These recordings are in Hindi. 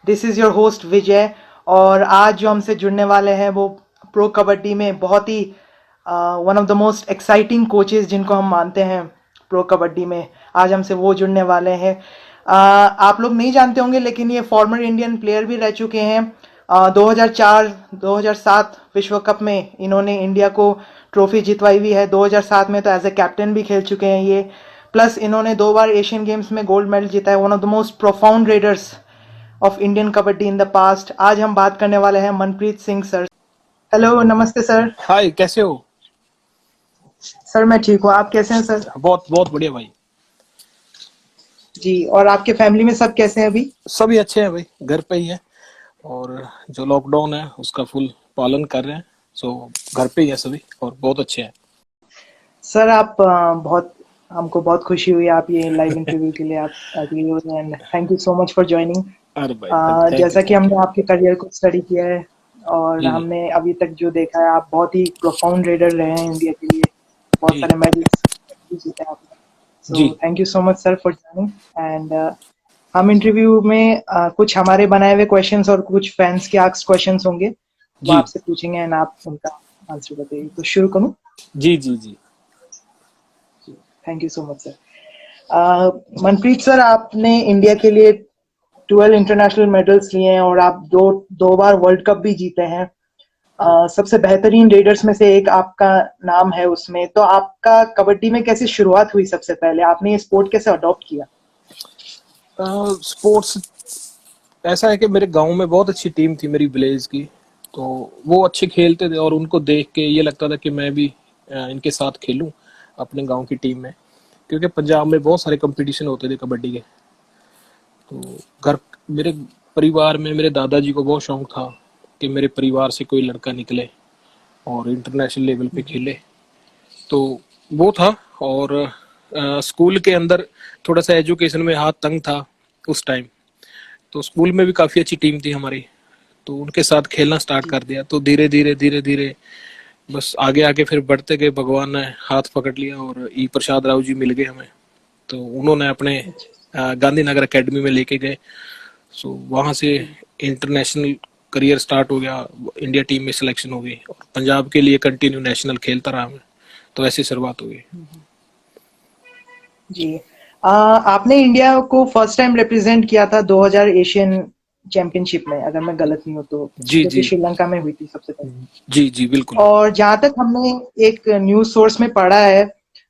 दिस इज़ योर होस्ट विजय। और आज जो हमसे जुड़ने वाले हैं वो प्रो कबड्डी में बहुत ही one of the most exciting coaches जिनको हम मानते हैं प्रो कबड्डी में, आज हमसे वो जुड़ने वाले हैं। आप लोग नहीं जानते होंगे लेकिन ये फॉर्मर इंडियन प्लेयर भी रह चुके हैं। 2004-2007 विश्व कप में इन्होंने इंडिया को ट्रॉफी जितवाई हुई है। 2007 में तो एज ए कैप्टन भी खेल चुके हैं ये। प्लस इन्होंने 2 बार एशियन गेम्स में गोल्ड मेडल जीता है। One of the most profound readers of Indian kabaddi in the past. आज हम बात करने वाले हैं मनप्रीत सिंह सर। हेलो, नमस्ते सर। हाय, कैसे हो? सर मैं ठीक हूँ, आप कैसे हैं सर? बहुत बहुत बढ़िया भाई। जी, और आपके फैमिली में सब कैसे हैं अभी? सभी अच्छे हैं भाई, घर पे ही है और जो लॉकडाउन है उसका फुल पालन कर रहे हैं। सो घर पे ही है सभी और बहुत अच्छे हैं। सर आप बहुत हमको बहुत खुशी हुई आप ये लाइव इंटरव्यू के लिए आप एग्री हो, and thank you so much for joining. अरे भाई, जैसा कि थैंक हमने यू। आपके करियर को स्टडी किया है और जी जी हमने अभी तक जो देखा है, आप बहुत ही प्रोफाउंड रेडर रहे हैं इंडिया के लिए। बहुत जी सारे मेडल्स जीते हैं आपने। जी so thank you so much sir for joining. And हम इंटरव्यू में कुछ हमारे बनाए हुए क्वेश्चंस और कुछ फैंस के आस्क क्वेश्चंस होंगे, वो जी आपसे पूछेंगे एंड आप उनका आंसर बताइए। तो शुरू करूं? जी जी जी। Thank you so much sir. Manpreet sir, आपने इंडिया के लिए 12 इंटरनेशनल मेडल्स लिए हैं और आप दो बार वर्ल्ड कप भी जीते हैं। सबसे बेहतरीन रेडर्स में से एक आपका नाम है उसमें। तो आपका कबड्डी में कैसे शुरुआत हुई? सबसे पहले आपने ये स्पोर्ट कैसे अडॉप्ट किया? स्पोर्ट्स ऐसा है कि मेरे गांव में बहुत अच्छी टीम थी मेरी विलेज की। तो वो अच्छे खेलते थे और उनको देख के ये लगता था कि मैं भी इनके साथ खेलूं अपने गांव की टीम में, क्योंकि पंजाब में बहुत सारे कंपटीशन होते थे कबड्डी के। तो घर मेरे परिवार में मेरे दादाजी को बहुत शौक था कि मेरे परिवार से कोई लड़का निकले और इंटरनेशनल लेवल पे खेले। तो वो था। और स्कूल के अंदर थोड़ा सा एजुकेशन में हाथ तंग था उस टाइम। तो स्कूल में भी काफ़ी अच्छी टीम थी हमारी, तो उनके साथ खेलना स्टार्ट जी कर दिया। तो धीरे धीरे धीरे धीरे बस आगे आगे फिर बढ़ते गए। भगवान ने हाथ पकड़ लिया और ई प्रसाद राव जी मिल गए हमें। तो उन्होंने अपने गांधीनगर एकेडमी में लेके गए। सो वहाँ से इंटरनेशनल करियर स्टार्ट हो गया। इंडिया टीम में सिलेक्शन हो गई और पंजाब के लिए कंटिन्यू नेशनल खेलता रहा मैं। तो ऐसी शुरुआत हो गई। जी। आपने इंडिया को फर्स्ट टाइम रिप्रेजेंट किया था 2000 एशियन चैंपियनशिप में, अगर मैं गलत नहीं हूँ तो, जी जो कि जी श्रीलंका में हुई थी सबसे पहले। जी जी बिल्कुल। और जहां तक हमने एक न्यूज सोर्स में पढ़ा है,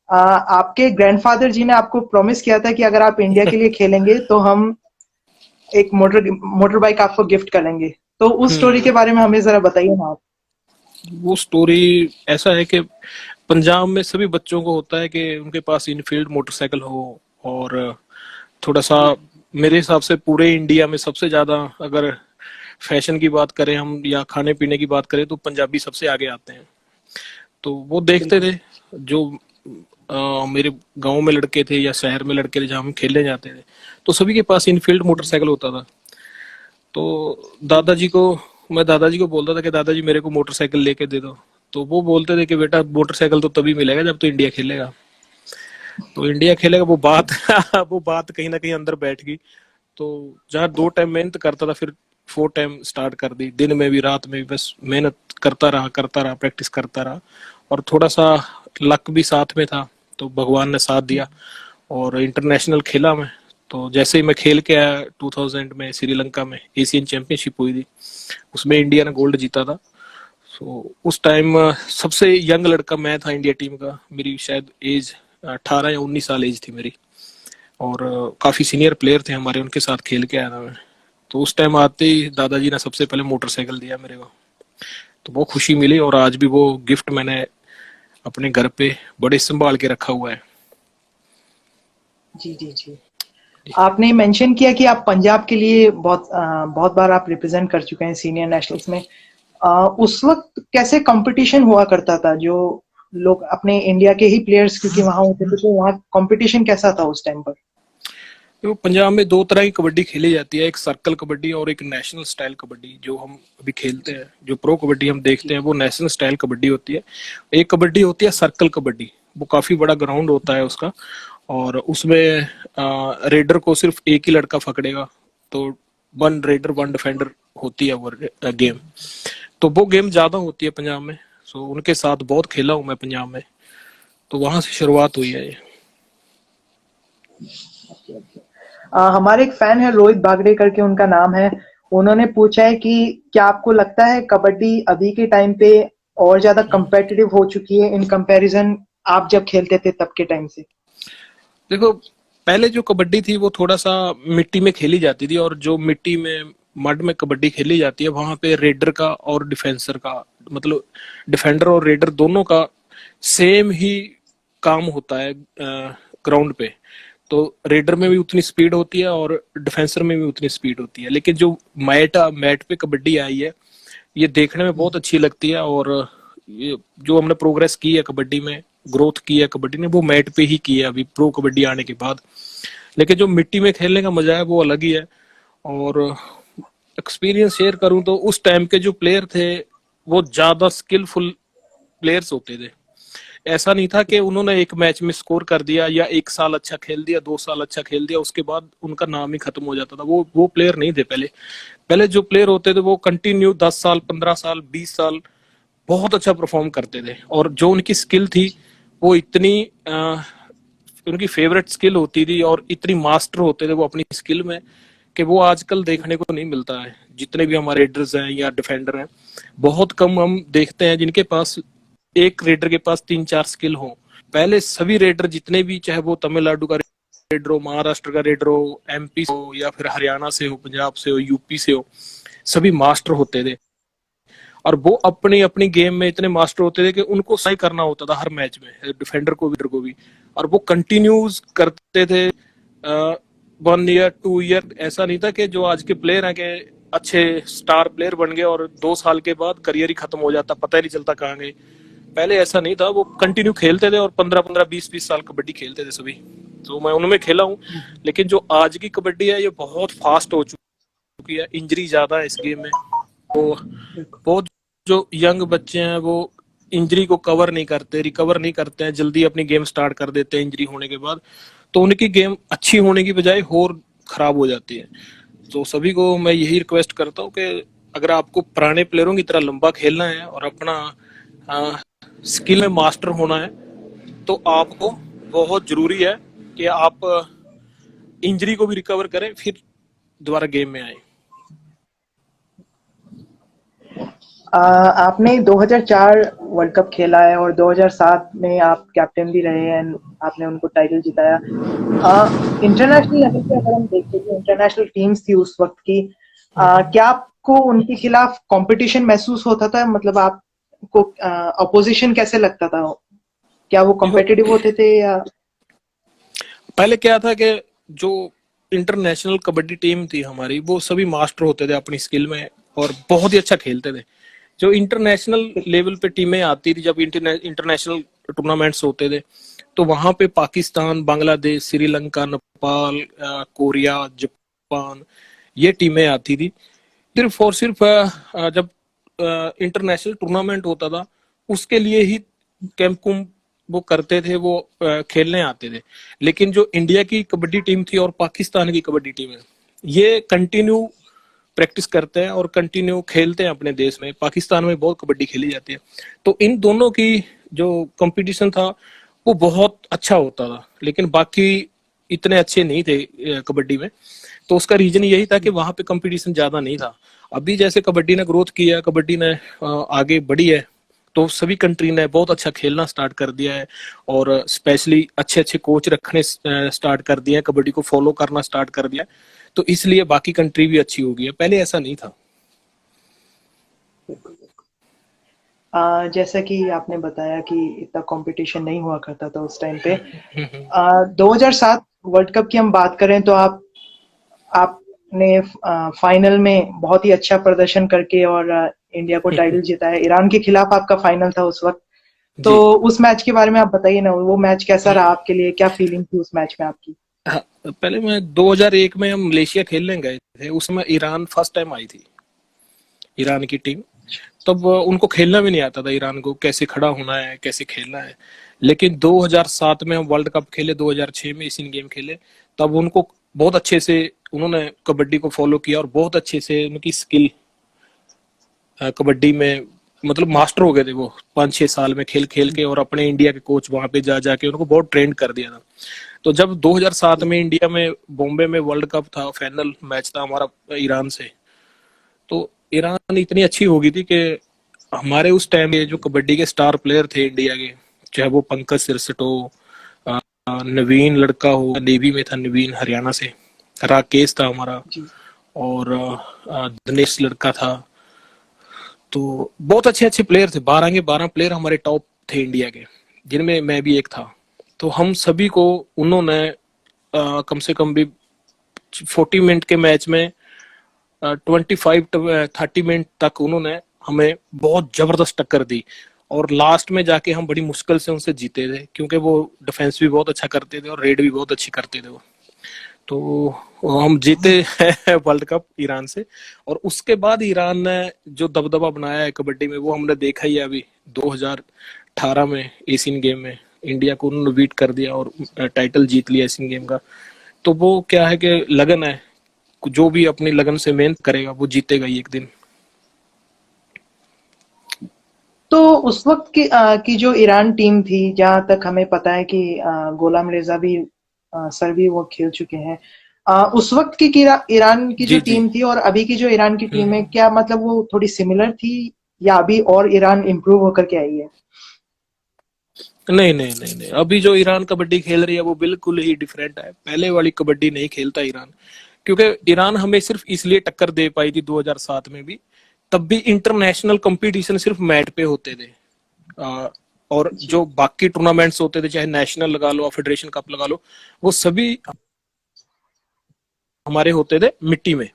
आपके ग्रैंडफादर जी ने आपको प्रॉमिस किया था कि अगर आप इंडिया के लिए खेलेंगे तो हम एक मोटर बाइक आपको गिफ्ट करेंगे। तो उस स्टोरी के बारे में हमें जरा बताइए ना आप। वो स्टोरी ऐसा है कि पंजाब में सभी बच्चों को होता है कि उनके पास इनफील्ड मोटरसाइकिल हो। और थोड़ा सा जी मेरे हिसाब से पूरे इंडिया में सबसे ज्यादा अगर फैशन की बात करें हम या खाने पीने की बात करें तो पंजाबी सबसे आगे आते हैं। तो वो देखते बिल्कुल। थे जो मेरे गांव में लड़के थे या शहर में लड़के थे जहाँ हम खेलने जाते थे, तो सभी के पास इनफील्ड मोटरसाइकिल होता था। तो दादाजी को मैं दादाजी को बोलता था कि दादाजी मेरे को मोटरसाइकिल लेके दे दो। तो वो बोलते थे कि बेटा मोटरसाइकिल तो तभी मिलेगा जब तो इंडिया खेलेगा। तो इंडिया खेलेगा वो बात वो बात कहीं ना कहीं अंदर बैठ गई। तो जहाँ 2 टाइम मेहनत करता था, फिर 4 टाइम स्टार्ट कर दी, दिन में भी रात में भी बस मेहनत करता रहा प्रैक्टिस करता रहा। और थोड़ा सा लक भी साथ में था, तो भगवान ने साथ दिया और इंटरनेशनल खेला मैं। तो जैसे ही मैं खेल के आया 2000 में श्रीलंका में एशियन चैंपियनशिप हुई थी, उसमें इंडिया ने गोल्ड जीता था। सो उस टाइम सबसे यंग लड़का मैं था इंडिया टीम का। मेरी शायद एज 18 या 19 साल एज थी मेरी। और काफी सीनियर प्लेयर थे हमारे, उनके साथ खेल के आया था मैं। तो उस टाइम आते ही दादाजी ने सबसे पहले मोटरसाइकिल दिया मेरे को। तो बहुत खुशी मिली और आज भी वो गिफ्ट मैंने अपने घर पे बड़े संभाल के रखा हुआ है। जी जी जी। आपने मेंशन किया कि आप पंजाब के लिए बहुत बार आप रिप्रेजेंट कर चुके हैं सीनियर नेशनल्स में। उस वक्त कैसे कंपटीशन हुआ करता था? जो लोग अपने इंडिया के ही प्लेयर्स क्योंकि वहां होते थे, तो वहाँ कंपटीशन कैसा था उस टाइम पर? तो पंजाब में 2 तरह की कबड्डी खेली जाती है, एक सर्कल कबड्डी और एक नेशनल स्टाइल कबड्डी। जो हम अभी खेलते जी हैं, जो प्रो कबड्डी हम देखते जी हैं, वो नेशनल स्टाइल कबड्डी होती है। एक कबड्डी होती है सर्कल कबड्डी, वो काफी बड़ा ग्राउंड होता है उसका। और उसमें रेडर को सिर्फ एक ही लड़का पकड़ेगा। तो वन रेडर वन डिफेंडर होती है वो गेम, तो वो गेम ज्यादा होती है पंजाब में। सो उनके साथ बहुत खेला हूँ मैं पंजाब में, तो वहां से शुरुआत हुई है ये। हमारे एक फैन है रोहित बागड़े करके उनका नाम है, उन्होंने पूछा है कि क्या आपको लगता है कबड्डी अभी के टाइम पे और ज्यादा कंपेटिटिव हो चुकी है इन कंपैरिजन आप जब खेलते थे तब के टाइम से? देखो, पहले जो कबड्डी थी वो थोड़ा सा मिट्टी में खेली जाती थी, और जो मिट्टी में मड में कबड्डी खेली जाती है वहां पे रेडर का और डिफेंसर का, मतलब डिफेंडर और रेडर दोनों का सेम ही काम होता है ग्राउंड पे। तो रेडर में भी उतनी स्पीड होती है और डिफेंसर में भी उतनी स्पीड होती है। लेकिन जो मैट पे कबड्डी आई है, ये देखने में बहुत अच्छी लगती है, और ये जो हमने प्रोग्रेस की है कबड्डी में, ग्रोथ की है कबड्डी ने, वो मैट पे ही की है अभी प्रो कबड्डी आने के बाद। लेकिन जो मिट्टी में खेलने का मजा है वो अलग ही है। और एक्सपीरियंस शेयर करूं तो उस टाइम के जो प्लेयर थे वो ज्यादा स्किलफुल प्लेयर्स होते थे। ऐसा नहीं था कि उन्होंने एक मैच में स्कोर कर दिया या एक साल अच्छा खेल दिया, 2 साल अच्छा खेल दिया, उसके बाद उनका नाम ही खत्म हो जाता था। वो प्लेयर नहीं थे पहले। पहले जो प्लेयर होते थे वो कंटिन्यू 10 साल, 15 साल, 20 साल बहुत अच्छा परफॉर्म करते थे। और जो उनकी स्किल थी वो इतनी उनकी फेवरेट स्किल होती थी और इतनी मास्टर होते थे वो अपनी स्किल में, कि वो आजकल देखने को नहीं मिलता है। जितने भी हमारे रेडर्स हैं या डिफेंडर हैं, बहुत कम हम देखते हैं जिनके पास, एक रेडर के पास 3-4 स्किल हो। पहले सभी रेडर जितने भी, चाहे वो तमिलनाडु का रेडर हो, महाराष्ट्र का रेडर हो, एमपी से हो, या फिर हरियाणा से हो, पंजाब से हो, यूपी से हो, सभी मास्टर होते थे। और वो अपनी अपनी गेम में इतने मास्टर होते थे कि उनको सही करना होता था हर मैच में, डिफेंडर को भी, रेडर को भी। और वो कंटिन्यूज करते थे 1 ईयर 2 ईयर। ऐसा नहीं था कि जो आज के प्लेयर हैं कि अच्छे स्टार प्लेयर बन गए और 2 साल के बाद करियर ही खत्म हो जाता, पता ही नहीं चलता कहाँ गए। पहले ऐसा नहीं था, वो कंटिन्यू खेलते थे और 15-15, 20-20 साल कबड्डी खेलते थे सभी। तो मैं उनमें खेला हूँ। लेकिन जो आज की कबड्डी है ये बहुत फास्ट हो चुकी है, इंजरी ज्यादा है इस गेम में। तो बहुत जो यंग बच्चे हैं वो इंजरी को कवर नहीं करते, रिकवर नहीं करते हैं, जल्दी अपनी गेम स्टार्ट कर देते हैं इंजरी होने के बाद। तो उनकी गेम अच्छी होने की बजाय और खराब हो जाती है। तो सभी को मैं यही रिक्वेस्ट करता हूँ कि अगर आपको पुराने प्लेयरों की तरह लंबा खेलना है और अपना स्किल में मास्टर होना है, तो आपको बहुत जरूरी है कि आप इंजरी को भी रिकवर करें, फिर दोबारा गेम में आए। आपने 2004 वर्ल्ड कप खेला है और 2007 में आप कैप्टन भी रहे हैं, आपने उनको टाइटल जिताया। इंटरनेशनल लेवल पे अगर हम देखें तो इंटरनेशनल टीम्स थी उस वक्त की, क्या आपको उनके खिलाफ कंपटीशन महसूस होता था? मतलब आपको अपोजिशन कैसे लगता था? क्या वो कॉम्पिटिटिव होते थे या? पहले क्या था कि जो इंटरनेशनल कबड्डी टीम थी हमारी, वो सभी मास्टर होते थे अपनी स्किल में और बहुत ही अच्छा खेलते थे। जो इंटरनेशनल लेवल पे टीमें आती थी, जब इंटरनेशनल टूर्नामेंट्स होते थे, तो वहां पे पाकिस्तान, बांग्लादेश, श्रीलंका, नेपाल, कोरिया, जापान, ये टीमें आती थी। सिर्फ और सिर्फ जब इंटरनेशनल टूर्नामेंट होता था उसके लिए ही कैंप वो करते थे, वो खेलने आते थे। लेकिन जो इंडिया की कबड्डी टीम थी और पाकिस्तान की कबड्डी टीम है, ये कंटिन्यू प्रैक्टिस करते हैं और कंटिन्यू खेलते हैं अपने देश में। पाकिस्तान में बहुत कबड्डी खेली जाती है। तो इन दोनों की जो कंपटीशन था वो बहुत अच्छा होता था, लेकिन बाकी इतने अच्छे नहीं थे कबड्डी में। तो उसका रीजन यही था कि वहां पे कंपटीशन ज्यादा नहीं था। अभी जैसे कबड्डी ने ग्रोथ किया, कबड्डी ने आगे बढ़ी है, तो सभी कंट्री ने बहुत अच्छा खेलना स्टार्ट कर दिया है और स्पेशली अच्छे अच्छे कोच रखने स्टार्ट कर दिए हैं, कबड्डी को फॉलो करना स्टार्ट कर दिया है। तो इसलिए बाकी कंट्री भी अच्छी हो गई है, पहले ऐसा नहीं था। जैसा कि आपने बताया कि इतना कंपटीशन नहीं हुआ करता था उस टाइम पे। 2007 वर्ल्ड कप की हम बात करें तो आपने फाइनल में बहुत ही अच्छा प्रदर्शन करके और इंडिया को टाइटल जिताया। ईरान के खिलाफ आपका फाइनल था उस वक्त, तो उस मैच के बारे में आप बताइए ना, वो मैच कैसा रहा आपके लिए? क्या फीलिंग थी उस मैच में आपकी? हाँ, पहले मैं 2001 में हम मलेशिया खेलने गए थे, उसमें ईरान फर्स्ट टाइम आई थी, ईरान की टीम। तब उनको खेलना भी नहीं आता था, ईरान को कैसे खड़ा होना है, कैसे खेलना है। लेकिन 2007 में हम वर्ल्ड कप खेले, 2006 में एशियन गेम खेले, तब उनको बहुत अच्छे से उन्होंने कबड्डी को फॉलो किया और बहुत अच्छे से उनकी स्किल कबड्डी में मतलब मास्टर हो गए थे वो 5-6 साल में खेल खेल के, और अपने इंडिया के कोच वहां पे जा जाके उनको बहुत ट्रेंड कर दिया था। तो जब 2007 में इंडिया में बॉम्बे में वर्ल्ड कप था, फाइनल मैच था हमारा ईरान से, तो ईरान इतनी अच्छी हो गई थी कि हमारे उस टाइम के जो कबड्डी के स्टार प्लेयर थे इंडिया के, चाहे वो पंकज सिरसट हो, नवीन लड़का हो, नेवी में था नवीन हरियाणा से, राकेश था हमारा, और दिनेश लड़का था, तो बहुत अच्छे अच्छे प्लेयर थे। 12 के 12 प्लेयर हमारे टॉप थे इंडिया के, जिनमें मैं भी एक था। तो हम सभी को उन्होंने कम से कम भी 40 मिनट के मैच में 25-30 मिनट तक उन्होंने हमें बहुत जबरदस्त टक्कर दी, और लास्ट में जाके हम बड़ी मुश्किल से उनसे जीते थे, क्योंकि वो डिफेंस भी बहुत अच्छा करते थे और रेड भी बहुत अच्छी करते थे वो। तो हम जीते हैं वर्ल्ड कप ईरान से। और उसके बाद ईरान ने जो दबदबा बनाया है कबड्डी में, वो हमने देखा ही है अभी 2018 में एशियन गेम में इंडिया को उन्होंने बीट कर दिया और टाइटल जीत लिया एशियन गेम का। तो वो क्या है कि लगन है, जो भी अपनी लगन से मेहनत करेगा वो जीतेगा ही एक दिन। तो उस वक्त की जो ईरान टीम थी, जहां तक हमें पता है कि गोलाम रेजा भी सर भी वो खेल चुके हैं, उस वक्त की ईरान की जो टीम थी और अभी की जो ईरान की टीम है, क्या मतलब वो थोड़ी सिमिलर थी या अभी और ईरान इम्प्रूव होकर के आई है? नहीं नहीं नहीं नहीं, अभी जो ईरान कबड्डी खेल रही है वो बिल्कुल ही डिफरेंट है। पहले वाली कबड्डी नहीं खेलता ईरान, क्योंकि ईरान हमें सिर्फ इसलिए टक्कर दे पाई थी 2007 में भी, तब भी इंटरनेशनल कंपटीशन सिर्फ मैट पे होते थे, और जो बाकी टूर्नामेंट्स होते थे, चाहे नेशनल लगा लो, फेडरेशन कप लगा लो, वो सभी हमारे होते थे मिट्टी में।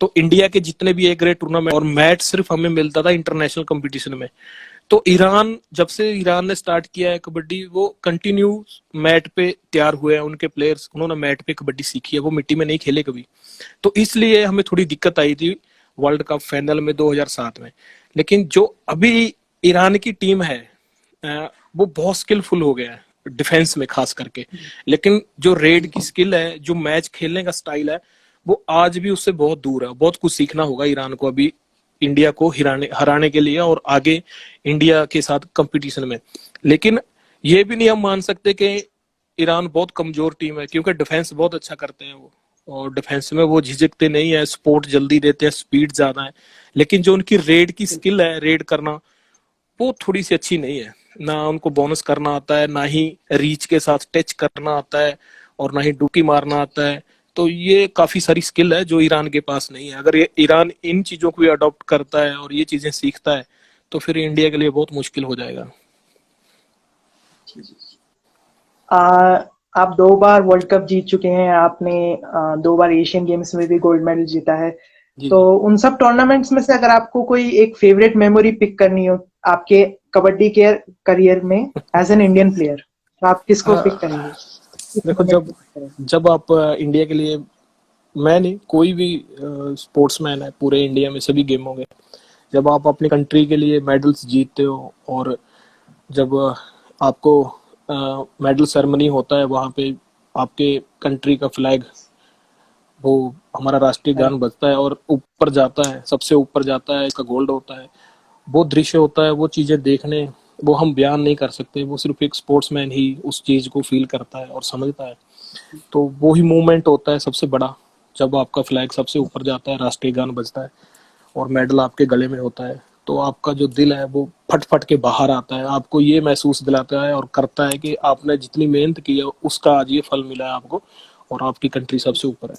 तो इंडिया के जितने भी ए ग्रेड टूर्नामेंट और मैच सिर्फ हमें मिलता था इंटरनेशनल कंपटीशन में। तो ईरान, जब से ईरान ने स्टार्ट किया है कबड्डी, वो कंटिन्यू मैट पे तैयार हुए हैं उनके प्लेयर्स, उन्होंने मैट पे कबड्डी सीखी है, वो मिट्टी में नहीं खेले कभी। तो इसलिए हमें थोड़ी दिक्कत आई थी वर्ल्ड कप फाइनल में 2007 में। लेकिन जो अभी ईरान की टीम है वो बहुत स्किलफुल हो गया है डिफेंस में खास करके, लेकिन जो रेड की स्किल है, जो मैच खेलने का स्टाइल है, वो आज भी उससे बहुत दूर है। बहुत कुछ सीखना होगा ईरान को अभी इंडिया को हराने के लिए और आगे इंडिया के साथ कंपटीशन में। लेकिन ये भी नहीं हम मान सकते कि ईरान बहुत कमजोर टीम है, क्योंकि डिफेंस बहुत अच्छा करते हैं वो, और डिफेंस में वो झिझकते नहीं है, सपोर्ट जल्दी देते हैं, स्पीड ज्यादा है। लेकिन जो उनकी रेड की स्किल है, रेड करना, वो थोड़ी सी अच्छी नहीं है। ना उनको बोनस करना आता है, ना ही रीच के साथ टच करना आता है, और ना ही डुकी मारना आता है। तो ये काफी सारी स्किल है जो ईरान के पास नहीं है। अगर ये ईरान इन चीजों को अडॉप्ट करता है और ये चीजें सीखता है, तो फिर इंडिया के लिए बहुत मुश्किल हो जाएगा। आप 2 बार वर्ल्ड कप जीत चुके हैं, आपने 2 बार एशियन गेम्स में भी गोल्ड मेडल जीता है। तो उन सब टूर्नामेंट्स में से अगर आपको कोई एक फेवरेट मेमोरी पिक करनी हो आपके कबड्डी के करियर में एज एन इंडियन प्लेयर, तो आप किसको पिक करेंगे? देखो, जब आप इंडिया के लिए, मैं नहीं, कोई भी स्पोर्ट्समैन है पूरे इंडिया में सभी गेमों में, जब आप अपनी कंट्री के लिए मेडल्स जीतते हो, और जब आपको मेडल सेरेमनी होता है, वहां पे आपके कंट्री का फ्लैग, वो हमारा राष्ट्रीय गान बजता है और ऊपर जाता है, सबसे ऊपर जाता है, इसका गोल्ड होता है, वो दृश्य होता है, वो चीजें देखने, वो हम बयान नहीं कर सकते, वो सिर्फ एक स्पोर्ट्समैन ही उस चीज को फील करता है और समझता है। तो वो ही मूवमेंट होता है सबसे बड़ा, जब आपका फ्लैग सबसे ऊपर जाता है, राष्ट्रीय गान बजता है और मेडल आपके गले में होता है, तो आपका जो दिल है वो फट फट के बाहर आता है। आपको ये महसूस दिलाता है और करता है कि आपने जितनी मेहनत की है उसका आज ये फल मिला है आपको, और आपकी कंट्री सबसे ऊपर है।